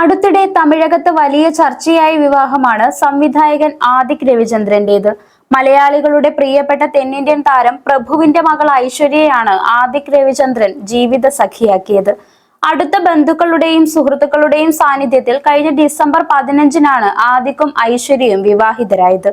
അടുത്തിടെ തമിഴകത്ത് വലിയ ചർച്ചയായ വിവാഹമാണ് സംവിധായകൻ ആദിക് രവിചന്ദ്രന്റേത്. മലയാളികളുടെ പ്രിയപ്പെട്ട തെന്നിന്ത്യൻ താരം പ്രഭുവിന്റെ മകൾ ഐശ്വര്യയാണ് ആദിക് രവിചന്ദ്രൻ ജീവിത സഖിയാക്കിയത്. അടുത്ത ബന്ധുക്കളുടെയും സുഹൃത്തുക്കളുടെയും സാന്നിധ്യത്തിൽ കഴിഞ്ഞ ഡിസംബർ 15-നാണ് ആദിക്കും ഐശ്വര്യയും വിവാഹിതരായത്.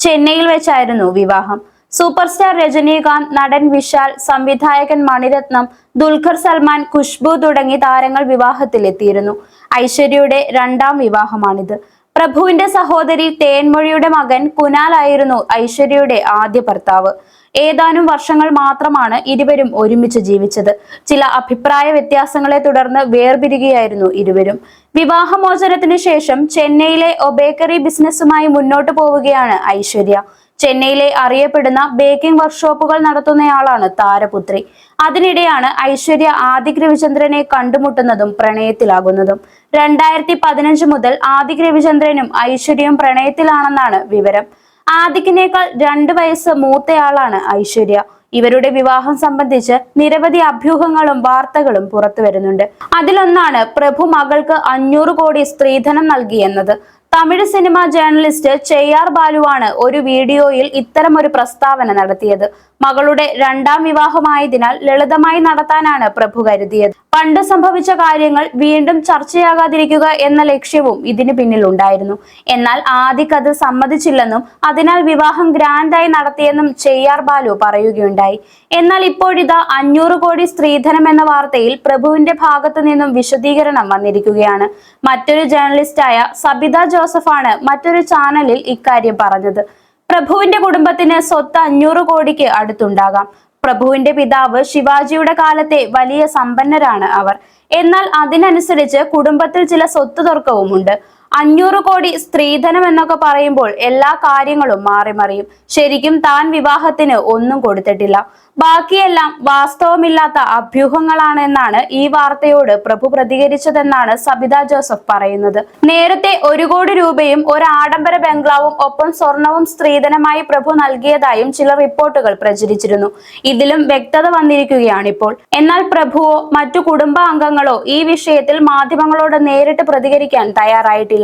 ചെന്നൈയിൽ വെച്ചായിരുന്നു വിവാഹം. സൂപ്പർ സ്റ്റാർ രജനീകാന്ത്, നടൻ വിശാൽ, സംവിധായകൻ മണിരത്നം, ദുൽഖർ സൽമാൻ, ഖുശ്ബു തുടങ്ങി താരങ്ങൾ വിവാഹത്തിലെത്തിയിരുന്നു. ഐശ്വര്യയുടെ രണ്ടാം വിവാഹമാണിത്. പ്രഭുവിന്റെ സഹോദരി തേൻമൊഴിയുടെ മകൻ കുനാൽ ആയിരുന്നു ഐശ്വര്യയുടെ ആദ്യ ഭർത്താവ്. ഏതാനും വർഷങ്ങൾ മാത്രമാണ് ഇരുവരും ഒരുമിച്ച് ജീവിച്ചത്. ചില അഭിപ്രായ വ്യത്യാസങ്ങളെ തുടർന്ന് വേർപിരിയുകയായിരുന്നു ഇരുവരും. വിവാഹമോചനത്തിന് ശേഷം ചെന്നൈയിലെ ബേക്കറി ബിസിനസ്സുമായി മുന്നോട്ട് പോവുകയാണ് ഐശ്വര്യ. ചെന്നൈയിലെ അറിയപ്പെടുന്ന ബേക്കിംഗ് വർക്ക്ഷോപ്പുകൾ നടത്തുന്നയാളാണ് താരപുത്രി. അതിനിടെയാണ് ഐശ്വര്യ ആദിക് രവിചന്ദ്രനെ കണ്ടുമുട്ടുന്നതും പ്രണയത്തിലാകുന്നതും. 2015 മുതൽ ആദിക് രവിചന്ദ്രനും ഐശ്വര്യയും പ്രണയത്തിലാണെന്നാണ് വിവരം. ആദിക്കിനേക്കാൾ 2 വയസ്സ് മൂത്തയാളാണ് ഐശ്വര്യ. ഇവരുടെ വിവാഹം സംബന്ധിച്ച് നിരവധി അഭ്യൂഹങ്ങളും വാർത്തകളും പുറത്തു വരുന്നുണ്ട്. അതിലൊന്നാണ് പ്രഭു മകൾക്ക് 500 കോടി സ്ത്രീധനം നൽകിയെന്നത്. തമിഴ് സിനിമാ ജേർണലിസ്റ്റ് ചെയ്യാർ ബാലുവാണ് ഒരു വീഡിയോയിൽ ഇത്തരമൊരു പ്രസ്താവന നടത്തിയത്. മകളുടെ രണ്ടാം വിവാഹമായതിനാൽ ലളിതമായി നടത്താനാണ് പ്രഭു കരുതിയത്. പണ്ട് സംഭവിച്ച കാര്യങ്ങൾ വീണ്ടും ചർച്ചയാകാതിരിക്കുക എന്ന ലക്ഷ്യവും ഇതിന് പിന്നിലുണ്ടായിരുന്നു. എന്നാൽ ആദിക് അത് സമ്മതിച്ചില്ലെന്നും അതിനാൽ വിവാഹം ഗ്രാൻഡായി നടത്തിയെന്നും ചെയ്യാർ ബാലു പറയുകയുണ്ടായി. എന്നാൽ ഇപ്പോഴിതാ 500 കോടി സ്ത്രീധനം എന്ന വാർത്തയിൽ പ്രഭുവിന്റെ ഭാഗത്തു നിന്നും വിശദീകരണം വന്നിരിക്കുകയാണ്. മറ്റൊരു ജേർണലിസ്റ്റായ സബിത ജോസഫാണ് മറ്റൊരു ചാനലിൽ ഇക്കാര്യം പറഞ്ഞത്. പ്രഭുവിന്റെ കുടുംബത്തിന് സ്വത്ത് 500 കോടിക്ക് അടുത്തുണ്ടാകാം. പ്രഭുവിന്റെ പിതാവ് ശിവാജിയുടെ കാലത്തെ വലിയ സമ്പന്നരാണ് അവർ. എന്നാൽ അതിനനുസരിച്ച് കുടുംബത്തിൽ ചില സ്വത്ത് തർക്കവുമുണ്ട്. 500 കോടി സ്ത്രീധനം എന്നൊക്കെ പറയുമ്പോൾ എല്ലാ കാര്യങ്ങളും മാറിമറിയും. ശരിക്കും താൻ വിവാഹത്തിന് ഒന്നും കൊടുത്തിട്ടില്ല, ബാക്കിയെല്ലാം വാസ്തവമില്ലാത്ത അഭ്യൂഹങ്ങളാണ് എന്നാണ് ഈ വാർത്തയോട് പ്രഭു പ്രതികരിച്ചതെന്നാണ് സബിത ജോസഫ് പറയുന്നത്. നേരത്തെ 1 കോടി രൂപയും ഒരു ആഡംബര ബംഗ്ലാവും ഒപ്പം സ്വർണവും സ്ത്രീധനമായി പ്രഭു നൽകിയതായും ചില റിപ്പോർട്ടുകൾ പ്രചരിച്ചിരുന്നു. ഇതിലും വ്യക്തത വന്നിരിക്കുകയാണിപ്പോൾ. എന്നാൽ പ്രഭുവോ മറ്റു കുടുംബാംഗങ്ങളോ ഈ വിഷയത്തിൽ മാധ്യമങ്ങളോട് നേരിട്ട് പ്രതികരിക്കാൻ തയ്യാറായിട്ടില്ല.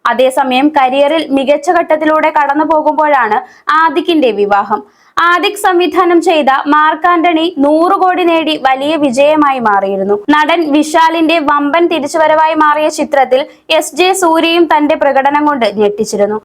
അതേസമയം കരിയറിൽ മികച്ച ഘട്ടത്തിലൂടെ കടന്നു പോകുമ്പോഴാണ് ആദിക്കിന്റെ വിവാഹം. ആദിക് സംവിധാനം ചെയ്ത മാർക്ക് ആന്റണി 100 കോടി നേടി വലിയ വിജയമായി മാറിയിരുന്നു. നടൻ വിശാലിന്റെ വമ്പൻ തിരിച്ചുവരവായി മാറിയ ചിത്രത്തിൽ SJ സൂര്യയും തന്റെ പ്രകടനം കൊണ്ട് ഞെട്ടിച്ചിരുന്നു.